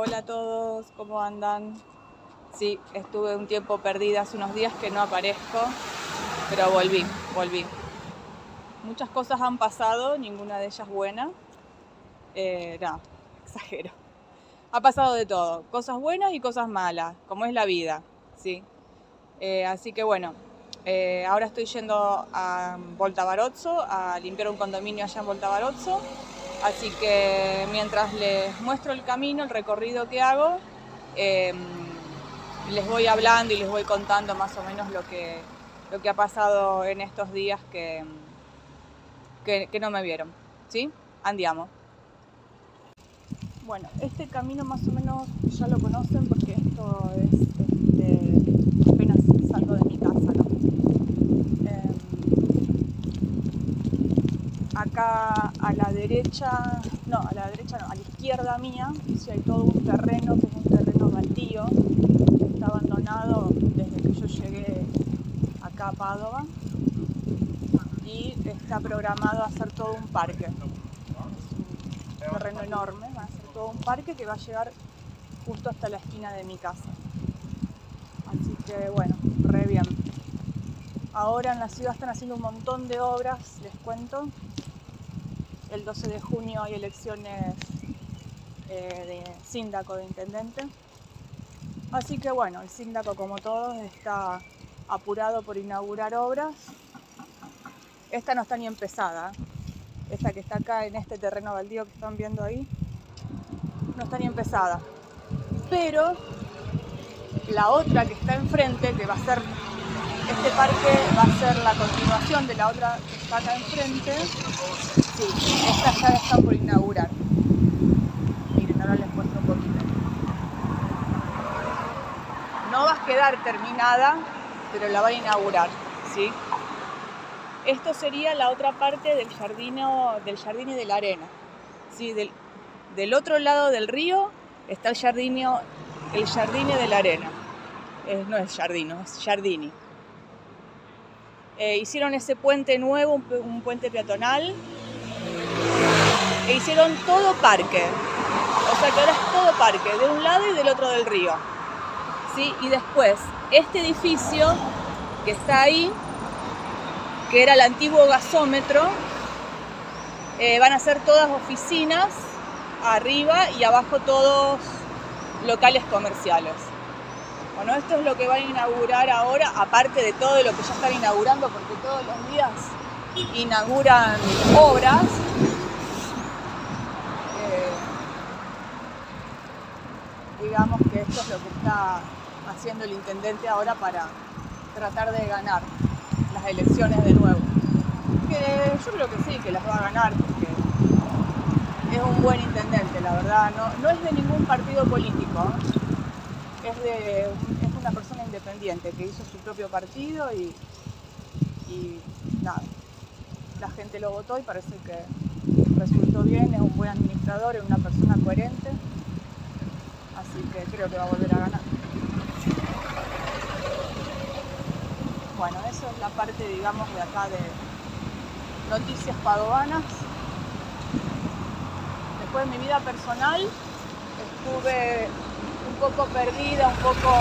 Hola a todos, ¿cómo andan? Sí, estuve un tiempo perdida, hace unos días que no aparezco, pero volví. Muchas cosas han pasado, ninguna de ellas buena. No, exagero. Ha pasado de todo, cosas buenas y cosas malas, como es la vida, ¿sí? Así que bueno, ahora estoy yendo a Volta Barozzo, a limpiar un condominio allá en Volta Barozzo. Así que mientras les muestro el camino, el recorrido que hago, les voy hablando y les voy contando más o menos lo que ha pasado en estos días que no me vieron, ¿sí? Andiamo. Bueno, este camino más o menos ya lo conocen porque esto es apenas salgo de mi casa, ¿no? Acá a la derecha no, a la izquierda mía, sí, hay todo un terreno que es un terreno baldío, que está abandonado desde que yo llegué acá a Padova y está programado a hacer todo un parque. Es un terreno enorme, va a ser todo un parque que va a llegar justo hasta la esquina de mi casa. Así que bueno, re bien. Ahora en la ciudad están haciendo un montón de obras, les cuento. El 12 de junio hay elecciones de síndaco, de intendente. Así que bueno, el síndaco, como todos, está apurado por inaugurar obras. Esta no está ni empezada. Esta que está acá en este terreno baldío que están viendo ahí, no está ni empezada. Pero la otra que está enfrente, que va a ser, este parque va a ser la continuación de la otra que está acá enfrente. Sí, esta ya está por inaugurar. Miren, ahora les muestro un poquito. No va a quedar terminada, pero la va a inaugurar, ¿sí? Esto sería la otra parte del jardín y de la arena, ¿sí? Del otro lado del río está el jardín de la arena. No es Giardino, es Giardini. Hicieron ese puente nuevo, un puente peatonal, e hicieron todo parque. O sea que ahora es todo parque, de un lado y del otro del río. ¿Sí? Y después, este edificio que está ahí, que era el antiguo gasómetro, van a ser todas oficinas, arriba y abajo todos locales comerciales. Bueno, esto es lo que van a inaugurar ahora, aparte de todo lo que ya están inaugurando, porque todos los días inauguran obras. Digamos que esto es lo que está haciendo el intendente ahora para tratar de ganar las elecciones de nuevo. Que yo creo que sí, que las va a ganar porque es un buen intendente, la verdad. No es de ningún partido político, es una persona independiente que hizo su propio partido y nada. La gente lo votó y parece que resultó bien, es un buen administrador, es una persona coherente. Así que creo que va a volver a ganar. Bueno, eso es la parte, digamos, de acá de noticias padovanas. Después de mi vida personal, estuve un poco perdida, un poco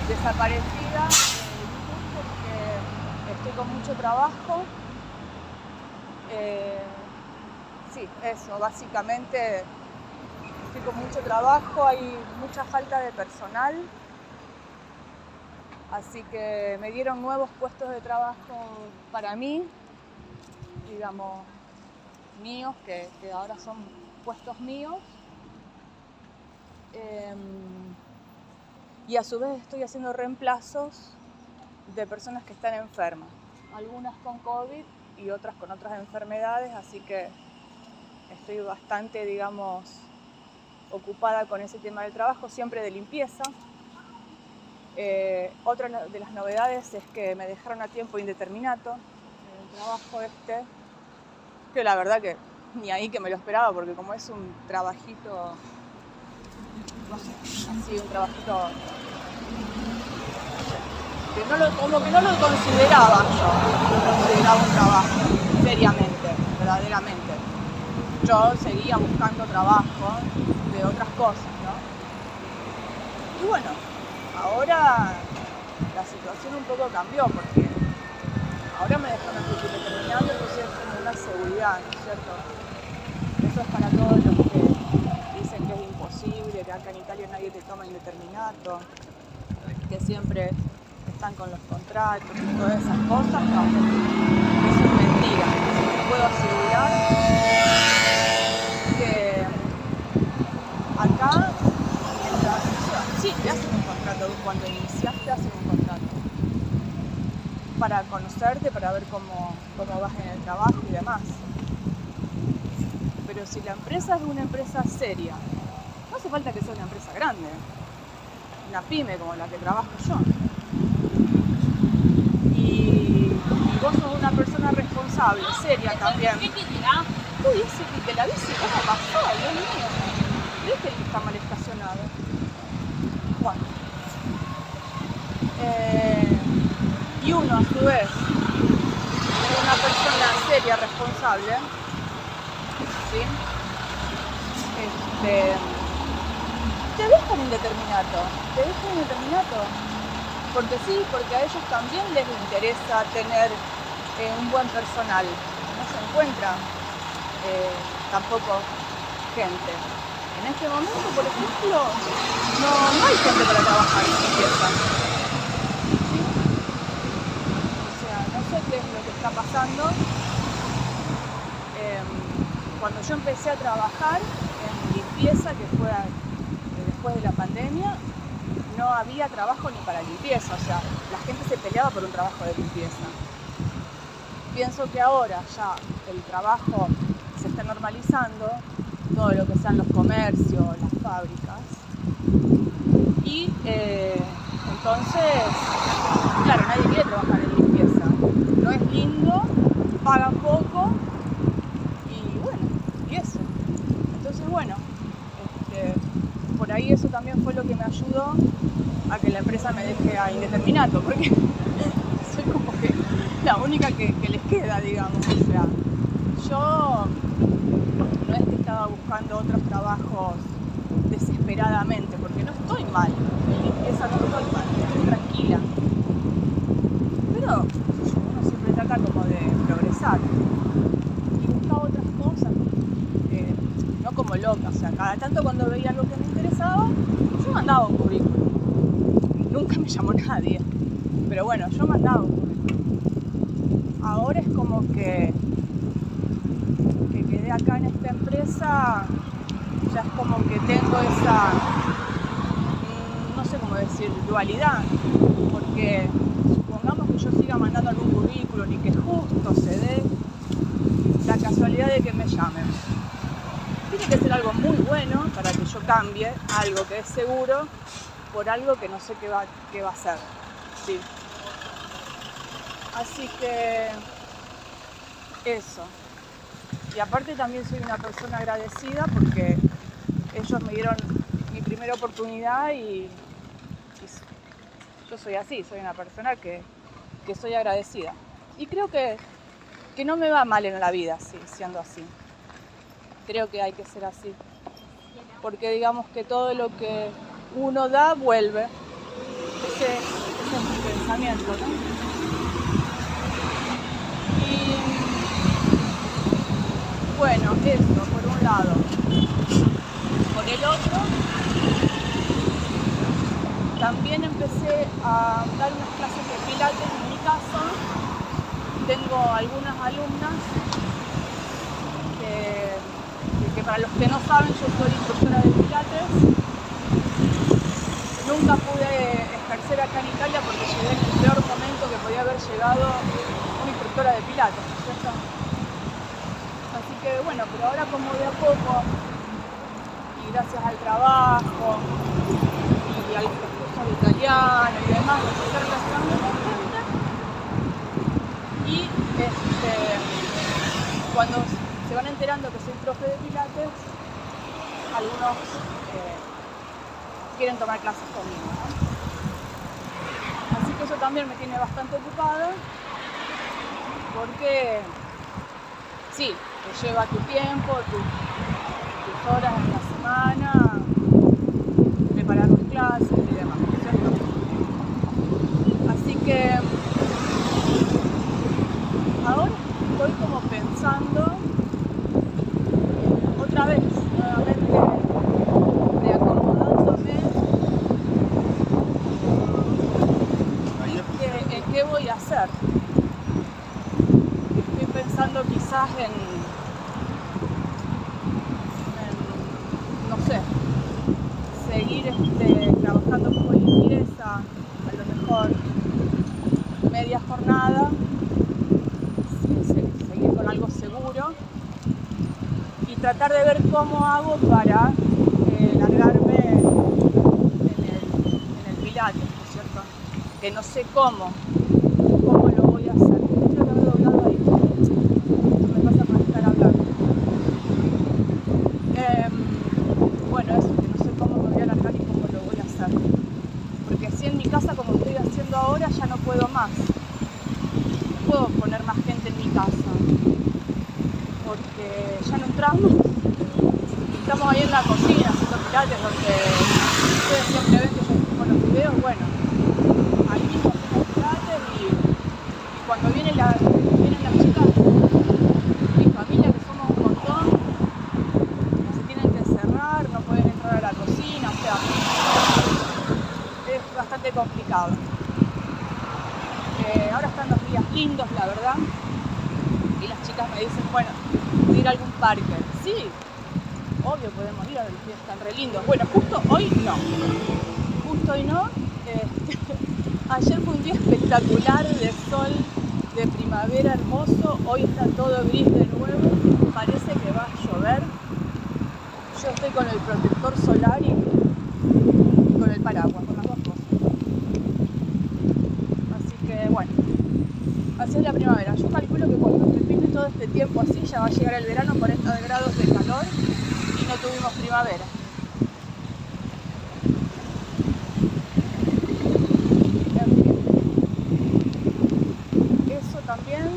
desaparecida porque estoy con mucho trabajo. Sí, eso, básicamente. Estoy con mucho trabajo, hay mucha falta de personal, así que me dieron nuevos puestos de trabajo para mí, digamos, míos, que ahora son puestos míos. Y a su vez estoy haciendo reemplazos de personas que están enfermas, algunas con COVID y otras con otras enfermedades, así que estoy bastante, digamos, ocupada con ese tema del trabajo, siempre de limpieza. Otra de las novedades es que me dejaron a tiempo indeterminato en el trabajo este, que la verdad que ni ahí que me lo esperaba, porque como es un trabajito, no sé, así un trabajito que como que no lo consideraba yo, no lo consideraba un trabajo, seriamente, verdaderamente. yo seguía buscando trabajo de otras cosas, ¿no? Y bueno, ahora la situación un poco cambió porque ahora me dejan un título determinado, entonces es como una seguridad, ¿no es cierto? Eso es para todos los que dicen que es imposible, que acá en Italia nadie te toma indeterminato, que siempre están con los contratos y todas esas cosas. No, eso es mentira. Les puedo asegurar que acá, sí, te hacen un contrato. Cuando inicias te hacen un contrato para conocerte, para ver cómo vas en el trabajo y demás. Pero si la empresa es una empresa seria, no hace falta que sea una empresa grande, una pyme como la que trabajo yo. Y vos sos una persona responsable, seria también. Uy, ese de la bici, ¿cómo pasó? Dios mío. ¿Crees que está mal estacionado? Bueno. Y uno, a su vez, es una persona seria, responsable, ¿sí? Te dejan indeterminato. Porque sí, porque a ellos también les interesa tener un buen personal. No se encuentra tampoco gente. En este momento, por ejemplo, no hay gente para trabajar en limpieza. ¿Sí? O sea, no sé qué es lo que está pasando. Cuando yo empecé a trabajar en limpieza, que fue después de la pandemia, no había trabajo ni para limpieza, o sea, la gente se peleaba por un trabajo de limpieza. Pienso que ahora ya el trabajo se está normalizando, todo lo que sean los comercios, las fábricas, y entonces, claro, nadie quiere trabajar en limpieza. No es lindo, pagan poco, y bueno, y eso. Entonces, bueno, por ahí eso también fue lo que me ayudó a que la empresa me deje a indeterminato, porque soy como que la única que les queda, digamos. O sea, yo no es que estaba buscando otros trabajos desesperadamente, porque no estoy mal, en limpieza no estoy mal, estoy tranquila. Pero uno siempre trata como de progresar y buscar otras cosas, no como loca. O sea, cada tanto cuando veía algo que me interesaba, yo mandaba un currículum. Nunca me llamó nadie, pero bueno, yo mandaba un currículum. Ahora es como que quedé acá en esta empresa, ya es como que tengo esa, no sé cómo decir, dualidad, porque supongamos que yo siga mandando algún currículum y que justo se dé la casualidad de que me llamen. Tiene que ser algo muy bueno para que yo cambie algo que es seguro por algo que no sé qué va a ser, ¿sí? Así que eso. Y aparte también soy una persona agradecida porque ellos me dieron mi primera oportunidad y yo soy así, soy una persona que soy agradecida. Y creo que no me va mal en la vida siendo así. Creo que hay que ser así. Porque digamos que todo lo que uno da, vuelve. Ese es mi pensamiento, ¿no? Y bueno, eso por un lado. Por el otro, también empecé a dar unas clases de pilates en mi casa. Tengo algunas alumnas que para los que no saben, yo soy instructora de pilates. Nunca pude ejercer acá en Italia porque llegué en el peor momento que podía haber llegado una instructora de pilates, ¿no es cierto? Así que bueno, pero ahora como de a poco, y gracias al trabajo, y al curso de italiano y demás, me empecé relacionando con gente. Y cuando se van enterando que soy profe de pilates, algunos quieren tomar clases conmigo, ¿no? Así que eso también me tiene bastante ocupada, porque sí, te lleva tu tiempo, tus horas en la semana, preparar tus clases y demás, ¿cierto? Así que ahora estoy como pensando otra vez, nuevamente reacomodándome en qué voy a hacer. Estoy pensando quizás en no sé, seguir trabajando como limpieza, a lo mejor media jornada, seguir con algo seguro y tratar de ver cómo hago para largarme en el pilates, ¿no es cierto? Que no sé cómo lo voy a hacer. Creo que haber doblado ahí. Me pasa por estar hablando. Bueno, eso, que no sé cómo me voy a largar y cómo lo voy a hacer. Porque así en mi casa, como estoy haciendo ahora, ya no puedo más. No puedo poner más gente en mi casa. Porque ya no entramos. Estamos ahí en la cocina haciendo pilates, donde ustedes siempre ven que yo estoy con los videos. Bueno, ahí mismo hacemos pilates y cuando vienen las chicas, mi familia, que somos un montón, se tienen que cerrar, no pueden entrar a la cocina, o sea, es bastante complicado. Ahora están los días lindos, la verdad, y las chicas me dicen, bueno, ir a algún parque. Sí, obvio podemos ir, a los días están re lindos. Bueno, justo hoy no. Ayer fue un día espectacular de sol, de primavera hermoso. Hoy está todo gris de nuevo, parece que va a llover. Yo estoy con el protector solar y con el paraguas, con las dos cosas. Así que bueno, así es la primavera. Yo calculo que cuando termine todo este tiempo así ya va a llegar el verano, 40 grados de calor y no tuvimos primavera. Eso también.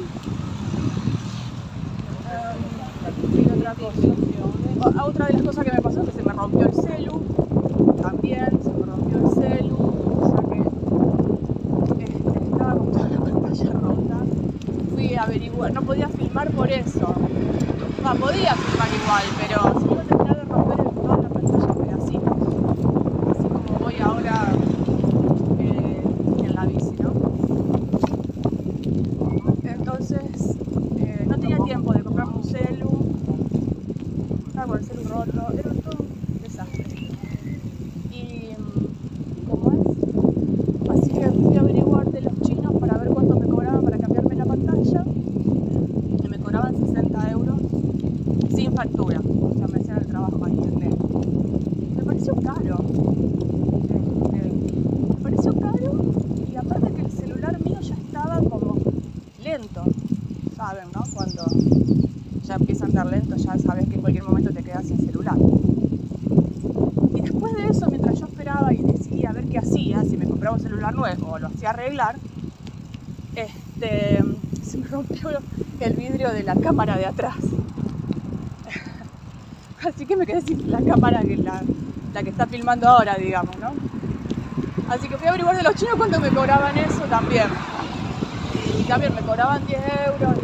Y otra cosa. Otra de las cosas que me pasó es que se me rompió el celu. También se me rompió el celu. O sea que estaba con toda la pantalla rota. Fui a averiguar, no podía filmar por eso. Podía filmar igual, pero si iba a terminar de romper toda la pantalla pedacitos. Así como voy ahora en la bici, ¿no? Entonces, no tenía tiempo de comprarme un celu. Estaba con el celu roto, era todo un desastre. Y ¿cómo es? Así que fui a averiguar de los chinos para ver cuánto me cobraban para cambiarme la pantalla. Y me cobraban 60 euros sin factura. O sea, me hacían el trabajo ahí en negro. Me pareció caro. Me pareció caro y aparte que el celular mío ya estaba como lento. Saben, ¿no? Cuando ya empieza a andar lento, ya sabes que en cualquier momento te quedas sin celular. Y después de eso, mientras yo esperaba y decidía a ver qué hacía, si me compraba un celular nuevo o lo hacía arreglar, se me rompió el vidrio de la cámara de atrás. Así que me quedé sin la cámara, que la que está filmando ahora, digamos, ¿no? Así que fui a averiguar de los chinos cuánto me cobraban eso también. Y también me cobraban 10 euros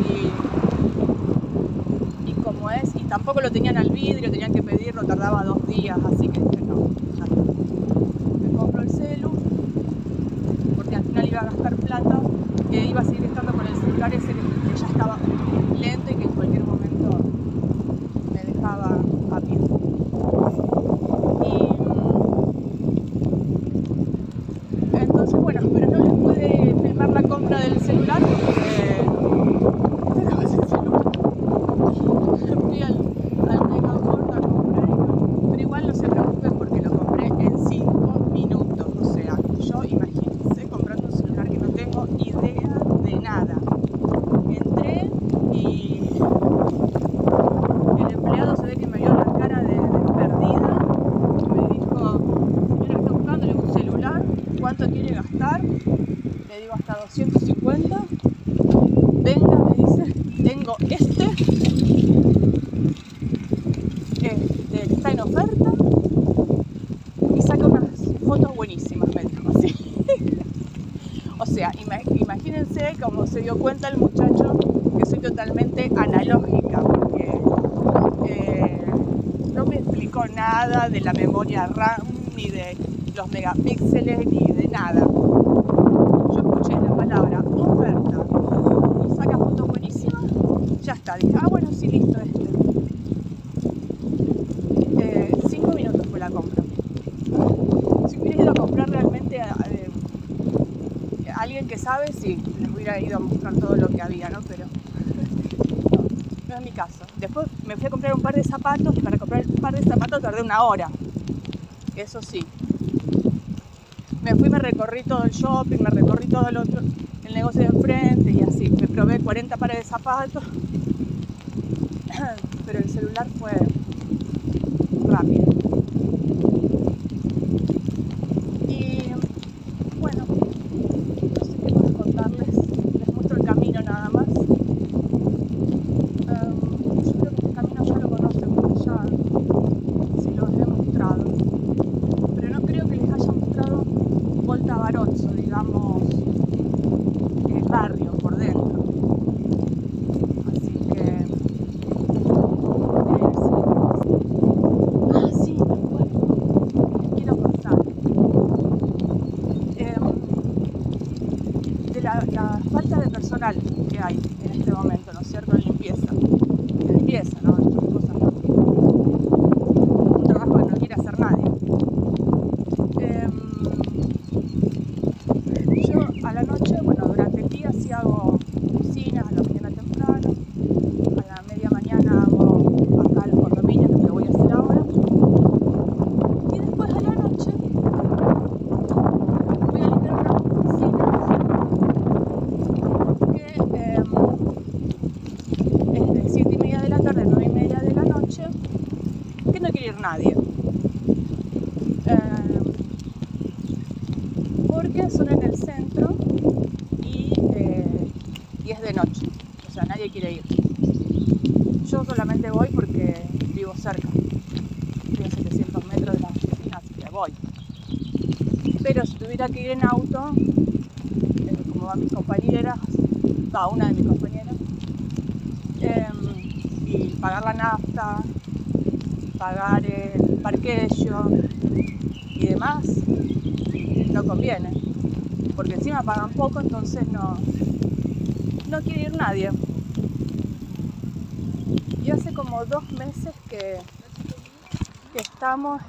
y como es, y tampoco lo tenían al vidrio, tenían que pedirlo, tardaba 2 días, así que no, ya está. Me compro el celu, porque al final iba a gastar plata, que iba a seguir estando con el celular ese que ya estaba lento y que en cualquier momento me dejaba a pie. Y entonces, bueno, pero no les pude filmar la compra del celular porque tengo ese celular. Fui al Megaport a comprar, pero igual no se preocupen porque lo compré en 5 minutos. O sea, yo imagínense comprando un celular que no tengo idea de nada. Entré y el empleado se ve que me vio sé cómo se dio cuenta el muchacho que soy totalmente analógica, porque no me explicó nada de la memoria RAM, ni de los megapíxeles, ni de nada. Yo escuché la palabra oferta y saca fotos buenísimas, ya está. Dije, bueno, sí, listo, 5 minutos fue la compra. Si hubiera ido a comprar realmente a alguien que sabe, sí, les hubiera ido a mostrar todo lo que había, ¿no? Pero no es mi caso. Después me fui a comprar un par de zapatos y para comprar un par de zapatos tardé 1 hora. Eso sí. Me recorrí todo el shopping, me recorrí todo el negocio de enfrente y así. Me probé 40 pares de zapatos. Pero el celular fue rápido. Y bueno, no sé qué más contarles. Les muestro el camino nada más. Yo creo que este camino ya lo conocen porque ya se los he mostrado. Pero no creo que les haya mostrado Volta Baronzo, digamos, el barrio por dentro. Así que sí, bueno, les quiero contar de la falta de personal que hay en este momento, ¿no es cierto? En limpieza, ¿no? En otras cosas no. Un trabajo que no quiere hacer nadie. Yo a la noche, bueno, durante el día sí hago oficinas, a la mañana temprano, a la media mañana hago acá los condominios, lo que voy a hacer ahora. Y después a la noche voy a limpiar unas oficinas que es de 7:30 de la tarde a 9:30 de la noche, que no quiere ir nadie. Porque son en el centro y es de noche, o sea, nadie quiere ir. Yo solamente voy porque vivo cerca, estoy a 700 metros de la oficina, así que voy. Pero si tuviera que ir en auto, como van mis compañeras, una de mis compañeras, y pagar la nafta, pagar el parquello y demás, no conviene, porque encima pagan poco, entonces no quiere ir nadie. Y hace como 2 meses que estamos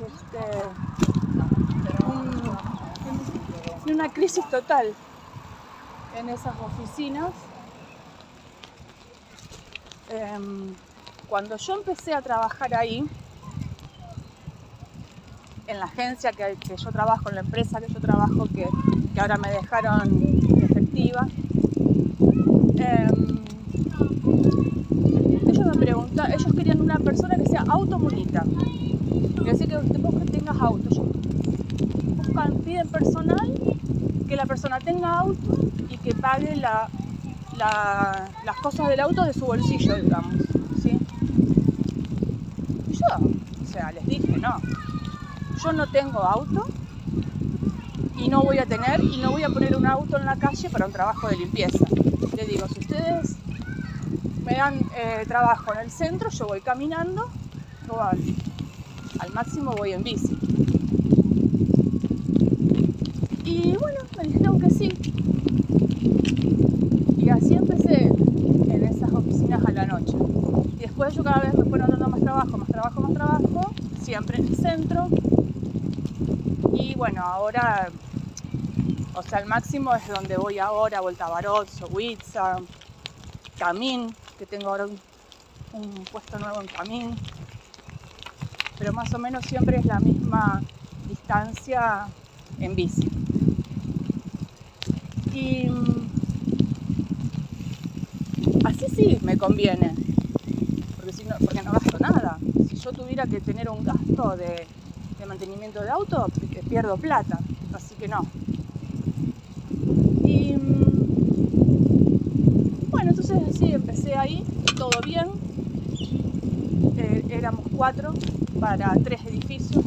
en una crisis total en esas oficinas. Cuando yo empecé a trabajar ahí, en la agencia que yo trabajo, en la empresa que yo trabajo, que ahora me dejaron efectiva, ellos querían una persona que sea automunita, es decir, que vos que tengas auto. Piden personal, que la persona tenga auto y que pague las cosas del auto de su bolsillo, digamos, ¿sí? Y yo, o sea, les dije, no, yo no tengo auto y no voy a poner un auto en la calle para un trabajo de limpieza. Les digo, si ustedes me dan trabajo en el centro, yo voy caminando, yo al máximo voy en bici. Y bueno, me dijeron que sí. Y así empecé en esas oficinas a la noche. Y después yo cada vez me fueron dando más trabajo, siempre en el centro. Y bueno, ahora, o sea, el máximo es donde voy ahora, Volta Baronzo, Huitza, Camín, que tengo ahora un puesto nuevo en Camín. Pero más o menos siempre es la misma distancia en bici. Y así sí me conviene, porque no gasto nada. Si yo tuviera que tener un gasto de mantenimiento de auto, pierdo plata, así que no. Y bueno, entonces así empecé ahí, todo bien. Éramos 4 para 3 edificios.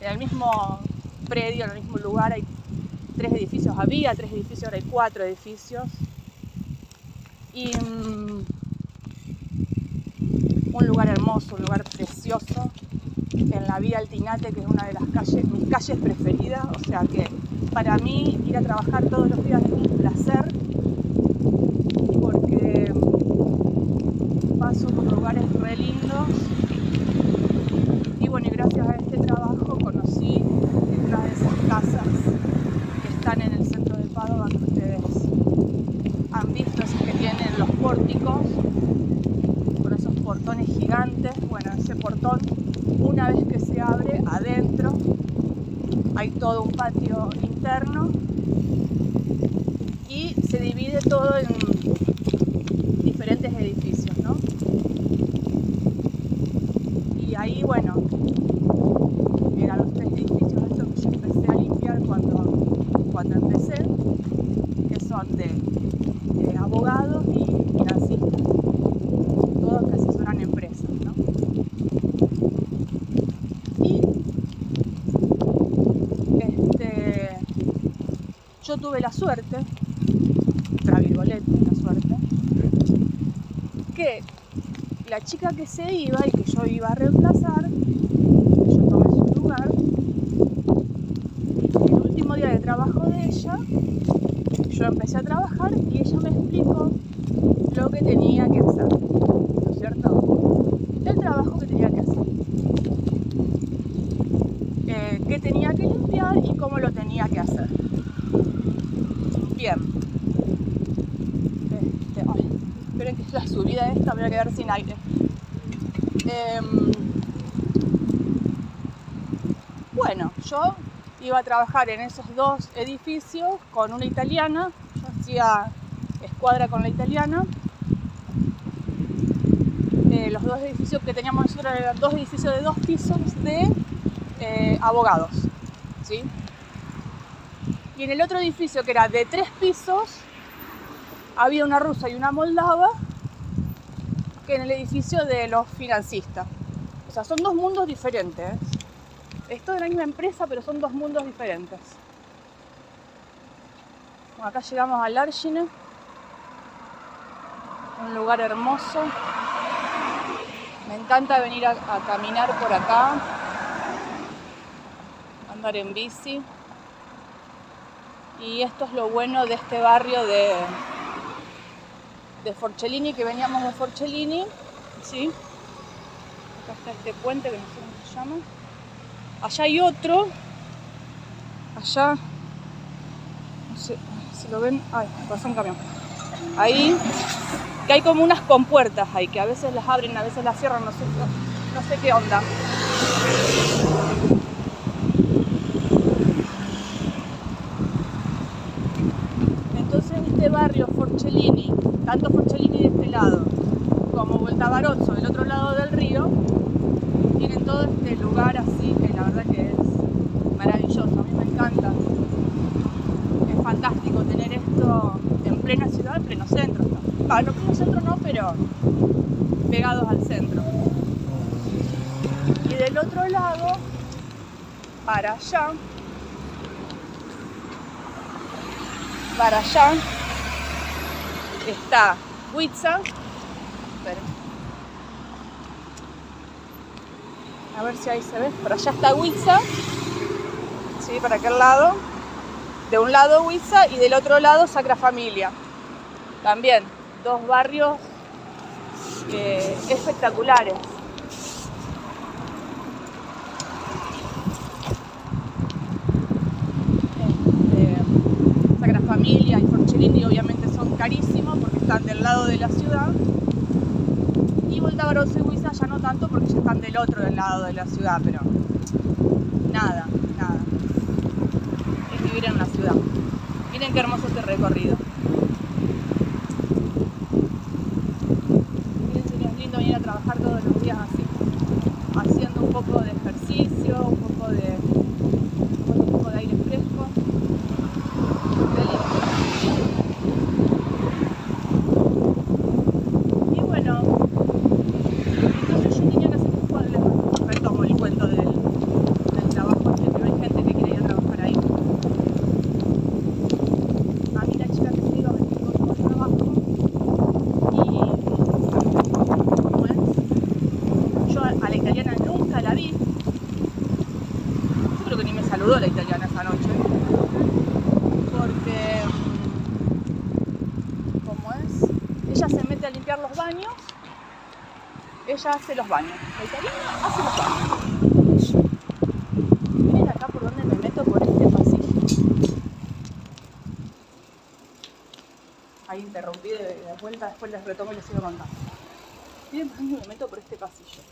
En el mismo predio, en el mismo lugar hay 3 edificios, había 3 edificios, ahora hay 4 edificios. Y un lugar hermoso, un lugar precioso, en la vía Altinate, que es una de las calles, mis calles preferidas. O sea que para mí ir a trabajar todos los días es un placer, porque paso por lugares re lindos. Y bueno, y gracias a este trabajo conocí detrás de esas casas que están en el centro de Padua, donde ustedes han visto, esas que tienen los pórticos, con esos portones gigantes. Bueno, ese portón, una vez que se abre, adentro hay todo un patio interno y se divide todo en diferentes edificios, ¿no? Y ahí, bueno, eran los 3 edificios estos que yo empecé a limpiar cuando empecé, que son de abogados y financistas, todos que asesoran empresas, ¿no? Y yo tuve la suerte, Travirgolete, la suerte, que la chica que se iba y que yo iba a reemplazar, yo tomé su lugar, el último día de trabajo de ella, yo empecé a trabajar y ella me explicó lo que tenía que hacer, ¿no es cierto? El trabajo que tenía que hacer, qué tenía que limpiar y cómo lo tenía que hacer. Bien. Esperen que la subida esta me voy a quedar sin aire. Bueno, yo iba a trabajar en esos 2 edificios con una italiana. Yo hacía escuadra con la italiana. Los 2 edificios que teníamos nosotros eran 2 edificios de 2 pisos de abogados, ¿sí? Y en el otro edificio, que era de 3 pisos, había una rusa y una moldava, que en el edificio de los financistas. O sea, son 2 mundos diferentes. Es toda la misma empresa, pero son 2 mundos diferentes. Bueno, acá llegamos a Larchine, un lugar hermoso. Me encanta venir a caminar por acá, andar en bici. Y esto es lo bueno de este barrio de Forcellini, que veníamos de Forcellini, ¿sí? Acá está este puente que no sé cómo se llama. Allá hay otro, allá, no sé si lo ven, ay, pasó un camión. Ahí, que hay como unas compuertas ahí, que a veces las abren, a veces las cierran, no sé qué onda. Entonces este barrio Forcellini, tanto Forcellini de este lado como Vuelta Barozzo del otro lado del río, tienen todo este lugar así que la verdad que es maravilloso. A mí me encanta, es fantástico tener esto en plena ciudad, en pleno centro, ¿no? En pleno centro no, pero pegados al centro. Y del otro lado, para allá, está Huitza. A ver si ahí se ve. Por allá está Huitza. Sí, para aquel lado. De un lado Huitza y del otro lado Sacra Familia. También 2 barrios espectaculares. Sacra Familia y Forcellini obviamente son carísimos porque están del lado de la ciudad. Y Vuelta Barozzo y Huitza ya no tanto porque ya están del otro lado de la ciudad, pero nada. Es vivir en una ciudad. Miren qué hermoso este recorrido. Miren si es lindo venir a trabajar todos los días así, haciendo un poco de ejercicio, un poco de aire fresco. Qué lindo. Y bueno, entonces yo tenía que hacer retomo el cuento del trabajo, que hay gente que quiere ir a trabajar ahí. saludó la italiana esa noche, porque, ¿cómo es? Ella se mete a limpiar los baños, ella hace los baños, la italiana hace los baños. Miren acá por donde me meto por este pasillo. Ahí interrumpí de vuelta, después les retomo y les sigo contando. Miren por dónde me meto por este pasillo.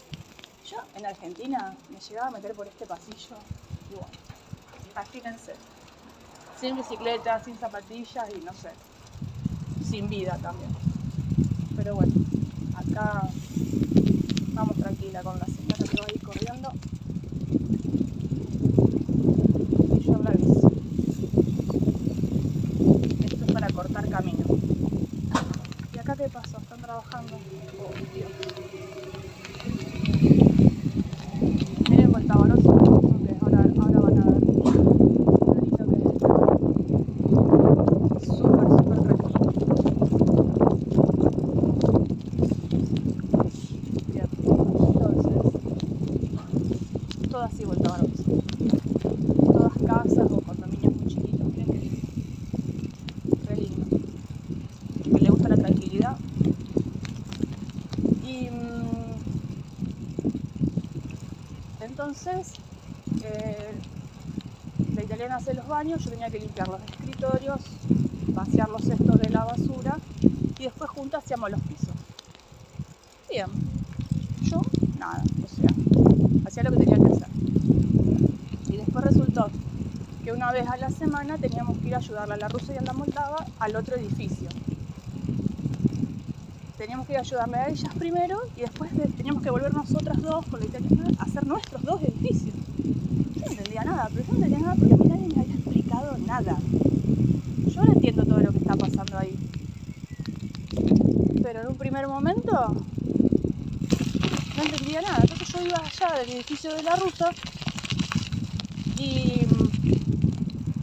Yo en Argentina me llegaba a meter por este pasillo y bueno, imagínense, sin bicicleta, sin zapatillas y no sé, sin vida también. Pero bueno, acá vamos tranquila con la señora que va a ir corriendo y yo en la bici. Esto es para cortar camino. ¿Y acá qué pasó? ¿Están trabajando? Oh, Dios. Miren por el tabaroso, que ahora van a ver lo lindo que es. Súper tranquilo. Bien, entonces, todo así por el tabaroso. Todas casas o condominios muy chiquitos, miren qué lindo. Re lindo. Que le gusta la tranquilidad. Y entonces la italiana hace los baños, yo tenía que limpiar los escritorios, vaciar los cestos de la basura y después juntas hacíamos los pisos. Bien, yo nada, o sea, hacía lo que tenía que hacer. Y después resultó que una vez a la semana teníamos que ir a ayudarle a la rusa y a la moldava al otro edificio. Teníamos que ir a ayudarle a ellas primero y después teníamos que volver nosotras dos con la italiana a hacer nuestros dos edificios. Yo no entendía nada, pero yo no entendía nada porque a mí nadie me había explicado nada. Yo no entiendo todo lo que está pasando ahí. Pero en un primer momento no entendía nada. Entonces yo iba allá del edificio de la rusa y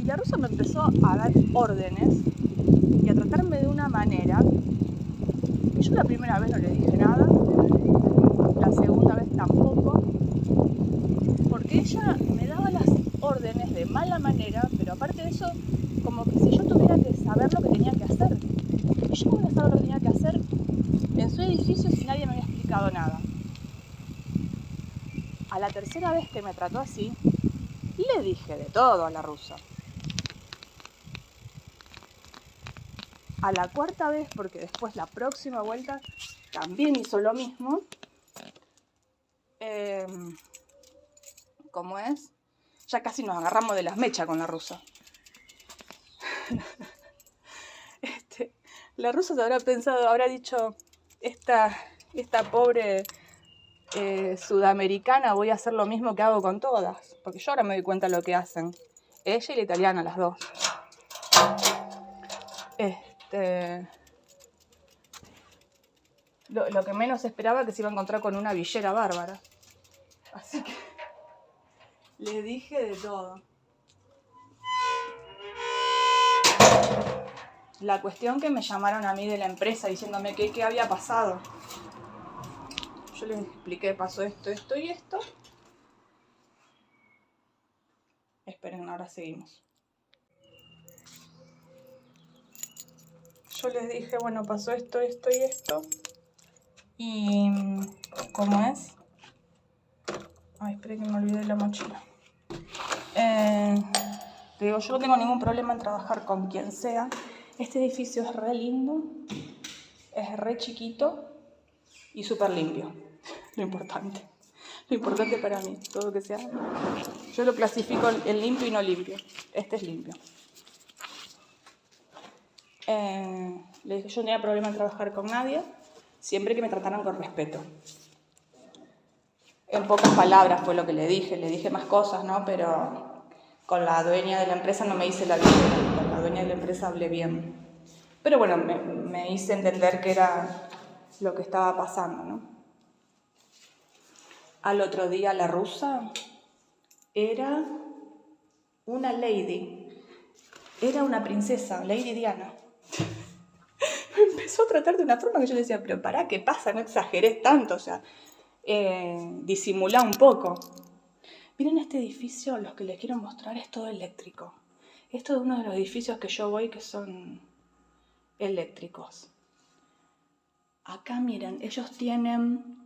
la rusa me empezó a dar órdenes y a tratarme de una manera que yo la primera vez no le dije nada, la segunda vez tampoco, porque ella me daba las órdenes de mala manera, pero aparte de eso, como que si yo tuviera que saber lo que tenía que hacer. Y yo no voy a saber lo que tenía que hacer en su edificio si nadie me había explicado nada. A la tercera vez que me trató así, le dije de todo a la rusa. A la cuarta vez, porque después la próxima vuelta también hizo lo mismo, ¿cómo es? Ya casi nos agarramos de las mechas con la rusa. La rusa se habrá pensado, habrá dicho, esta pobre sudamericana, voy a hacer lo mismo que hago con todas, porque yo ahora me doy cuenta de lo que hacen. Ella y la italiana, las dos. Lo que menos esperaba que se iba a encontrar con una villera bárbara. Así que le dije de todo. La cuestión que me llamaron a mí de la empresa diciéndome que qué había pasado. Yo les expliqué, pasó esto y esto. Esperen, ahora seguimos. Yo les dije, bueno, pasó esto y esto. Y ¿cómo es? Ay, esperen que me olvidé de la mochila. Te digo, yo no tengo ningún problema en trabajar con quien sea. Este edificio es re lindo, es re chiquito y súper limpio. Lo importante para mí, todo lo que sea. Yo lo clasifico en limpio y no limpio. Este es limpio. Le dije, yo no tenía problema en trabajar con nadie, siempre que me trataran con respeto. En pocas palabras fue lo que le dije más cosas, ¿no? Pero con la dueña de la empresa no me hice la vida, con la dueña de la empresa hablé bien. Pero bueno, me hice entender que era lo que estaba pasando, ¿no? Al otro día la rusa era una lady, era una princesa, Lady Diana. Me empezó a tratar de una forma que yo decía, pero pará, ¿qué pasa? No exagerés tanto, o sea, disimulá un poco. Miren este edificio, los que les quiero mostrar es todo eléctrico. Esto es uno de los edificios que yo voy que son eléctricos. Acá miren, ellos tienen,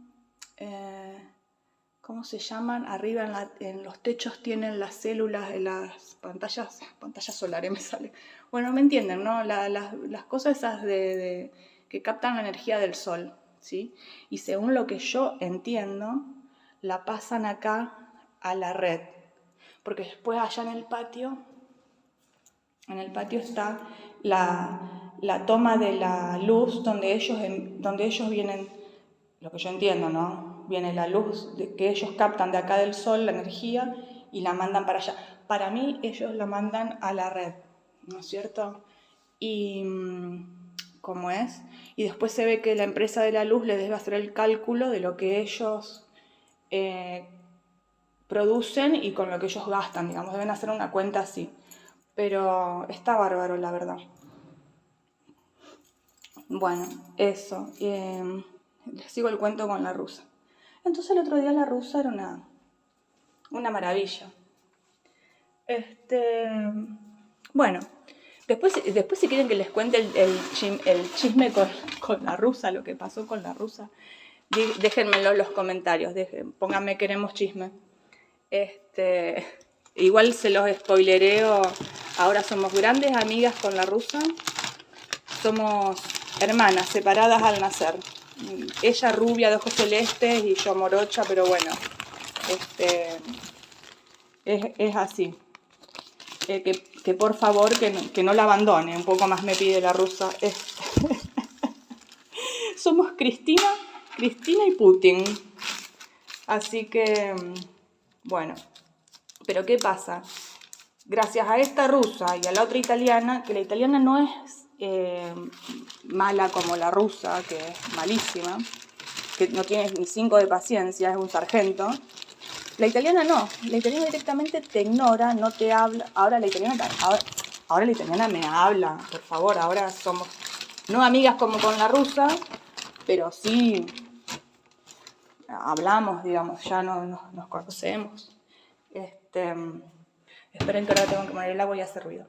¿cómo se llaman? Arriba en los techos tienen las células de las pantallas solares me sale. Bueno, me entienden, ¿no? Las cosas esas que captan la energía del sol, ¿sí? Y según lo que yo entiendo, la pasan acá a la red. Porque después allá en el patio está la toma de la luz donde ellos vienen, lo que yo entiendo, ¿no? Viene la luz que ellos captan de acá del sol, la energía, y la mandan para allá. Para mí ellos la mandan a la red, ¿no es cierto? Y ¿cómo es? Y después se ve que la empresa de la luz les debe hacer el cálculo de lo que ellos producen y con lo que ellos gastan, digamos, deben hacer una cuenta así. Pero está bárbaro, la verdad. Bueno, eso. Les sigo el cuento con la rusa. Entonces el otro día la rusa era una maravilla. Bueno, después si quieren que les cuente el chisme con la rusa, lo que pasó con la rusa, déjenmelo en los comentarios, pónganme queremos chisme. Igual se los spoilereo, ahora somos grandes amigas con la rusa, somos hermanas, separadas al nacer. Ella rubia de ojos celestes y yo morocha, pero bueno, es así. Que por favor que no la abandone, un poco más me pide la rusa. Somos Cristina y Putin. Así que, bueno, pero ¿qué pasa? Gracias a esta rusa y a la otra italiana, que la italiana no es mala como la rusa, que es malísima, que no tiene ni 5 de paciencia, es un sargento. La italiana no, la italiana directamente te ignora, no te habla. Ahora la italiana me habla, por favor, ahora somos no amigas como con la rusa, pero sí hablamos, digamos, ya nos conocemos. Esperen que ahora tengo que poner el agua y hacer ruido.